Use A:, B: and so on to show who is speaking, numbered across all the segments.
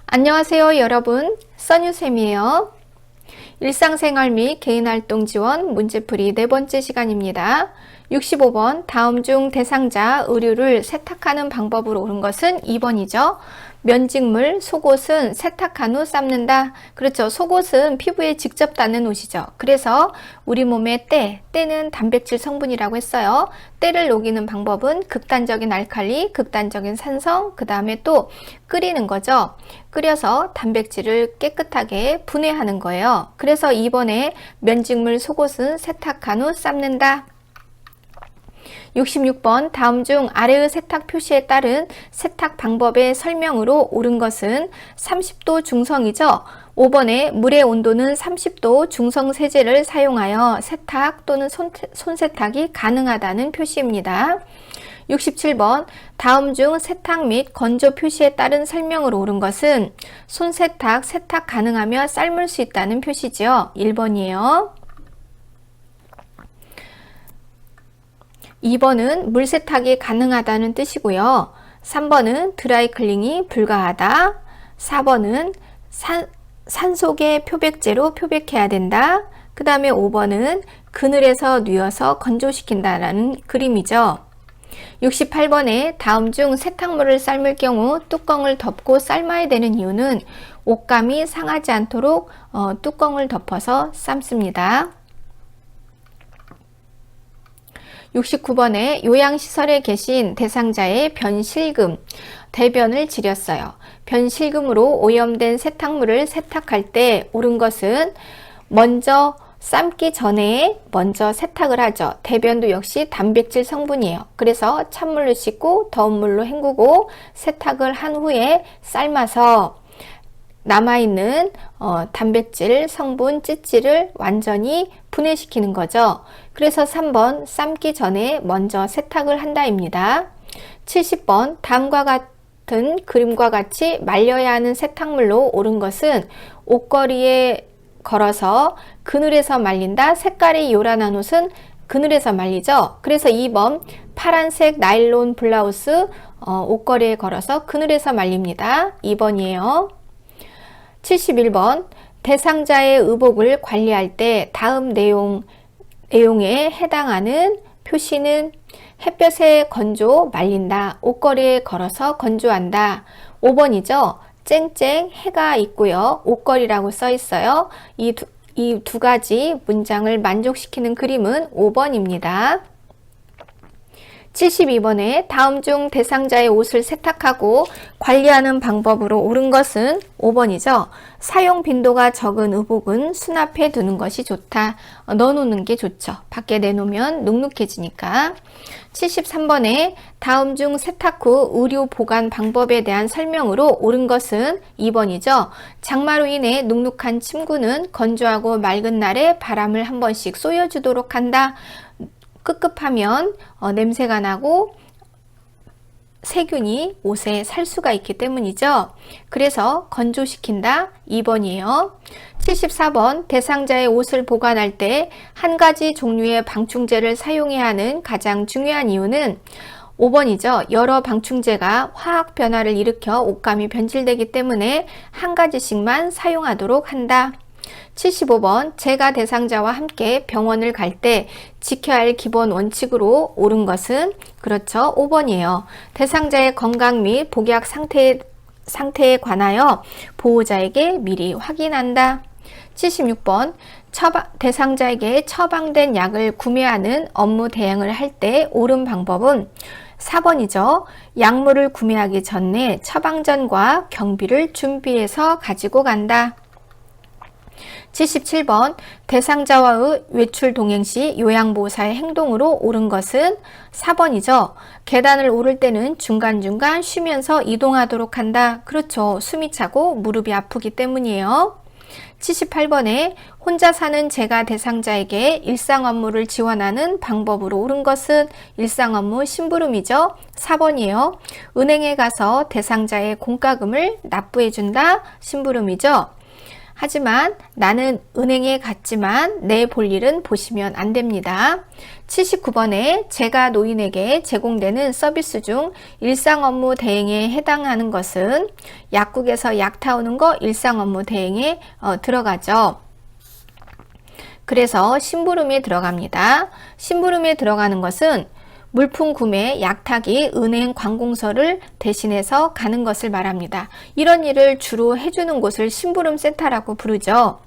A: 안녕하세요 여러분, 써뉴쌤이에요. 일상생활 및 개인활동 지원 문제풀이 네 번째 시간입니다. 65번 다음 중 대상자 의류를 세탁하는 방법으로 옳은 것은 2번이죠. 면직물, 속옷은 세탁한 후 삶는다. 그렇죠. 속옷은 피부에 직접 닿는 옷이죠. 그래서 우리 몸의 때는 단백질 성분이라고 했어요. 때를 녹이는 방법은 극단적인 알칼리, 극단적인 산성, 그 다음에 또 끓이는 거죠. 끓여서 단백질을 깨끗하게 분해하는 거예요. 그래서 이번에 면직물, 속옷은 세탁한 후 삶는다. 66번 다음 중 아래의 세탁 표시에 따른 세탁 방법의 설명으로 옳은 것은 30도 중성이죠. 5번에 물의 온도는 30도 중성 세제를 사용하여 세탁 또는 손세탁이 가능하다는 표시입니다. 67번 다음 중 세탁 및 건조 표시에 따른 설명으로 옳은 것은 손세탁, 세탁 가능하며 삶을 수 있다는 표시지요. 1번이에요. 2번은 물세탁이 가능하다는 뜻이고요. 3번은 드라이클닝이 불가하다. 4번은 산속의 표백제로 표백해야 된다. 그 다음에 5번은 그늘에서 뉘어서 건조시킨다라는 그림이죠. 68번에 다음 중 세탁물을 삶을 경우 뚜껑을 덮고 삶아야 되는 이유는 옷감이 상하지 않도록 뚜껑을 덮어서 삶습니다. 69번에 요양시설에 계신 대상자의 변실금, 대변을 지렸어요. 변실금으로 오염된 세탁물을 세탁할 때 옳은 것은 먼저 삶기 전에 먼저 세탁을 하죠. 대변도 역시 단백질 성분이에요. 그래서 찬물로 씻고 더운 물로 헹구고 세탁을 한 후에 삶아서 남아있는 단백질 성분 찌찌를 완전히 분해시키는 거죠. 그래서 3번 삶기 전에 먼저 세탁을 한다입니다. 70번 다음과 같은 그림과 같이 말려야 하는 세탁물로 옳은 것은 옷걸이에 걸어서 그늘에서 말린다. 색깔이 요란한 옷은 그늘에서 말리죠. 그래서 2번 파란색 나일론 블라우스 옷걸이에 걸어서 그늘에서 말립니다. 2번이에요. 71번 대상자의 의복을 관리할 때 다음 내용에 해당하는 표시는 햇볕에 건조 말린다. 옷걸이에 걸어서 건조한다. 5번이죠. 쨍쨍 해가 있고요. 옷걸이라고 써 있어요. 이 두 가지 문장을 만족시키는 그림은 5번입니다. 72번에 다음 중 대상자의 옷을 세탁하고 관리하는 방법으로 옳은 것은 5번이죠. 사용 빈도가 적은 의복은 수납해 두는 것이 좋다. 넣어놓는 게 좋죠. 밖에 내놓으면 눅눅해지니까. 73번에 다음 중 세탁 후 의류 보관 방법에 대한 설명으로 옳은 것은 2번이죠. 장마로 인해 눅눅한 침구는 건조하고 맑은 날에 바람을 한 번씩 쏘여주도록 한다. 끄급하면 냄새가 나고 세균이 옷에 살 수가 있기 때문이죠. 그래서 건조시킨다. 2번이에요. 74번 대상자의 옷을 보관할 때 한 가지 종류의 방충제를 사용해야 하는 가장 중요한 이유는 5번이죠. 여러 방충제가 화학 변화를 일으켜 옷감이 변질되기 때문에 한 가지씩만 사용하도록 한다. 75번 제가 대상자와 함께 병원을 갈 때 지켜야 할 기본 원칙으로 옳은 것은 그렇죠. 5번이에요. 대상자의 건강 및 복약 상태에 관하여 보호자에게 미리 확인한다. 76번 대상자에게 처방된 약을 구매하는 업무 대행을 할 때 옳은 방법은 4번이죠. 약물을 구매하기 전에 처방전과 경비를 준비해서 가지고 간다. 77번 대상자와의 외출 동행 시 요양보호사의 행동으로 옳은 것은 4번이죠. 계단을 오를 때는 중간중간 쉬면서 이동하도록 한다. 그렇죠. 숨이 차고 무릎이 아프기 때문이에요. 78번에 혼자 사는 제가 대상자에게 일상 업무를 지원하는 방법으로 옳은 것은 일상 업무 심부름이죠. 4번이에요. 은행에 가서 대상자의 공과금을 납부해준다. 심부름이죠. 하지만 나는 은행에 갔지만 내 볼 일은 보시면 안 됩니다. 79번에 제가 노인에게 제공되는 서비스 중 일상 업무 대행에 해당하는 것은 약국에서 약 타오는 거 일상 업무 대행에 들어가죠. 그래서 심부름에 들어갑니다. 심부름에 들어가는 것은 물품 구매, 약타기, 은행 관공서를 대신해서 가는 것을 말합니다. 이런 일을 주로 해주는 곳을 심부름 센터라고 부르죠.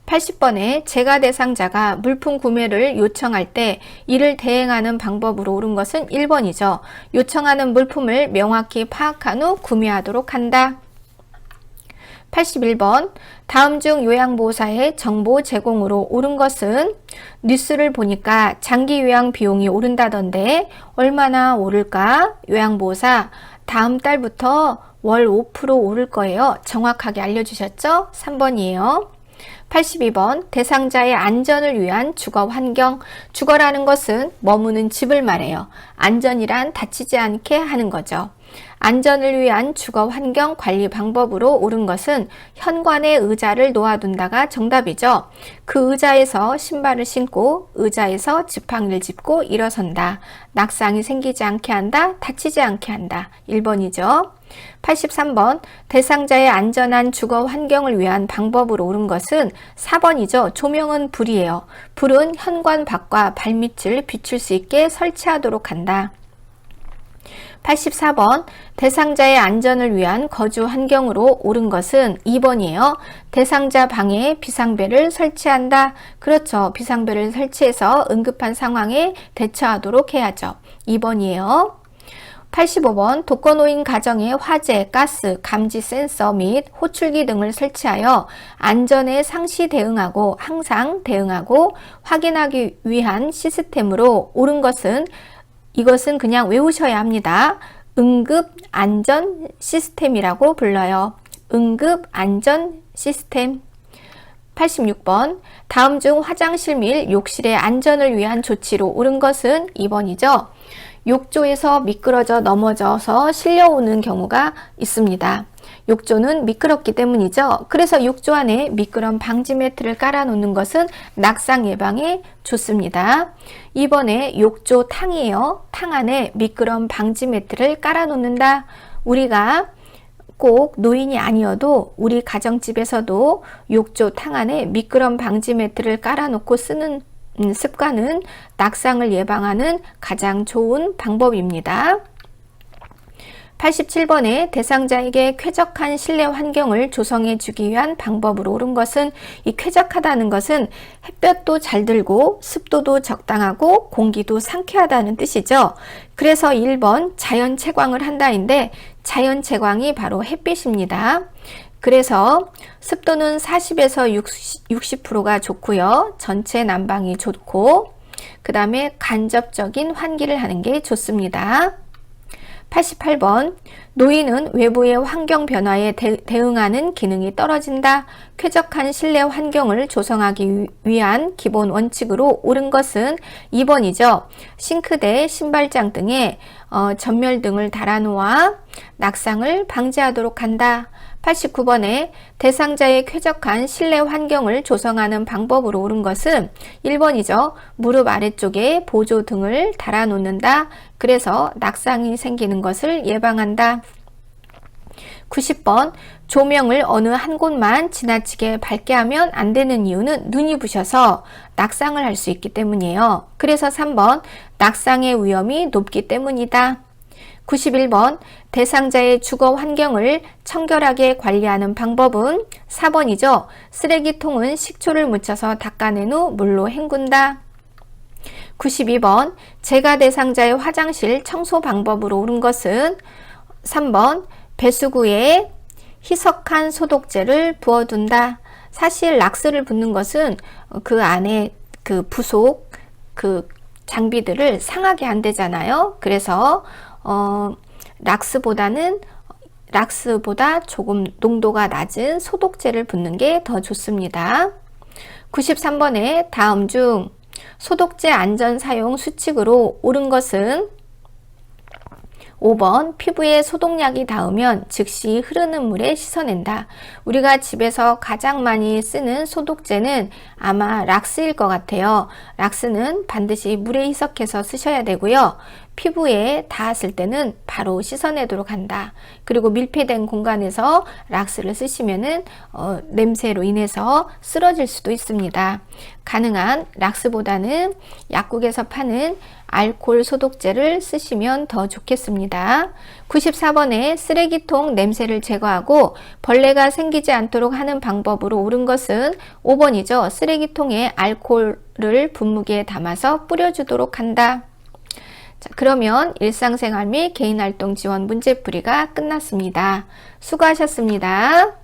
A: 80번에 제가 대상자가 물품 구매를 요청할 때 이를 대행하는 방법으로 옳은 것은 1번이죠. 요청하는 물품을 명확히 파악한 후 구매하도록 한다. 81번 다음 중 요양보호사의 정보 제공으로 옳은 것은 뉴스를 보니까 장기 요양 비용이 오른다던데 얼마나 오를까? 요양보호사 다음 달부터 월 5% 오를 거예요. 정확하게 알려주셨죠? 3번이에요. 82번 대상자의 안전을 위한 주거 환경. 주거라는 것은 머무는 집을 말해요. 안전이란 다치지 않게 하는 거죠. 안전을 위한 주거 환경 관리 방법으로 옳은 것은 현관에 의자를 놓아둔다가 정답이죠. 그 의자에서 신발을 신고 의자에서 지팡이를 짚고 일어선다. 낙상이 생기지 않게 한다. 다치지 않게 한다. 1번이죠. 83번 대상자의 안전한 주거 환경을 위한 방법으로 옳은 것은 4번이죠. 조명은 불이에요. 불은 현관 밖과 발밑을 비출 수 있게 설치하도록 한다. 84번 대상자의 안전을 위한 거주 환경으로 옳은 것은 2번이에요. 대상자 방에 비상벨을 설치한다. 그렇죠. 비상벨을 설치해서 응급한 상황에 대처하도록 해야죠. 2번이에요. 85번 독거노인 가정에 화재, 가스, 감지 센서 및 호출기 등을 설치하여 안전에 상시 대응하고 항상 대응하고 확인하기 위한 시스템으로 옳은 것은 이것은 그냥 외우셔야 합니다. 응급 안전 시스템이라고 불러요. 응급 안전 시스템. 86번 다음 중 화장실 및 욕실의 안전을 위한 조치로 옳은 것은 2번이죠. 욕조에서 미끄러져 넘어져서 실려오는 경우가 있습니다. 욕조는 미끄럽기 때문이죠. 그래서 욕조 안에 미끄럼 방지 매트를 깔아 놓는 것은 낙상 예방에 좋습니다. 이번에 욕조 탕이에요. 탕 안에 미끄럼 방지 매트를 깔아 놓는다. 우리가 꼭 노인이 아니어도 우리 가정집에서도 욕조 탕 안에 미끄럼 방지 매트를 깔아 놓고 쓰는 습관은 낙상을 예방하는 가장 좋은 방법입니다. 87번에 대상자에게 쾌적한 실내 환경을 조성해 주기 위한 방법으로 옳은 것은 이 쾌적하다는 것은 햇볕도 잘 들고 습도도 적당하고 공기도 상쾌하다는 뜻이죠. 그래서 1번 자연 채광을 한다인데 자연 채광이 바로 햇빛입니다. 그래서 습도는 40에서 60%가 좋고요. 전체 난방이 좋고 그 다음에 간접적인 환기를 하는 게 좋습니다. 88번 노인은 외부의 환경 변화에 대응하는 기능이 떨어진다. 쾌적한 실내 환경을 조성하기 위한 기본 원칙으로 옳은 것은 2번이죠. 싱크대, 신발장 등에 전멸 등을 달아놓아 낙상을 방지하도록 한다. 89번에 대상자의 쾌적한 실내 환경을 조성하는 방법으로 옳은 것은 1번이죠. 무릎 아래쪽에 보조 등을 달아놓는다. 그래서 낙상이 생기는 것을 예방한다. 90번 조명을 어느 한 곳만 지나치게 밝게 하면 안 되는 이유는 눈이 부셔서 낙상을 할 수 있기 때문이에요. 그래서 3번 낙상의 위험이 높기 때문이다. 91번 대상자의 주거 환경을 청결하게 관리하는 방법은 4번이죠. 쓰레기통은 식초를 묻혀서 닦아낸 후 물로 헹군다. 92번 제가 대상자의 화장실 청소 방법으로 옳은 것은 3번 배수구에 희석한 소독제를 부어둔다. 사실 락스를 붓는 것은 그 안에 그 부속 그 장비들을 상하게 안 되잖아요. 그래서 락스보다 조금 농도가 낮은 소독제를 붓는 게 더 좋습니다. 93번에 다음 중 소독제 안전 사용 수칙으로 옳은 것은 5번, 피부에 소독약이 닿으면 즉시 흐르는 물에 씻어낸다. 우리가 집에서 가장 많이 쓰는 소독제는 아마 락스일 것 같아요. 락스는 반드시 물에 희석해서 쓰셔야 되고요. 피부에 닿았을 때는 바로 씻어내도록 한다. 그리고 밀폐된 공간에서 락스를 쓰시면은 냄새로 인해서 쓰러질 수도 있습니다. 가능한 락스보다는 약국에서 파는 알코올 소독제를 쓰시면 더 좋겠습니다. 94번에 쓰레기통 냄새를 제거하고 벌레가 생기지 않도록 하는 방법으로 옳은 것은 5번이죠. 쓰레기통에 알코올을 분무기에 담아서 뿌려주도록 한다. 자, 그러면 일상생활 및 개인활동 지원 문제풀이가 끝났습니다. 수고하셨습니다.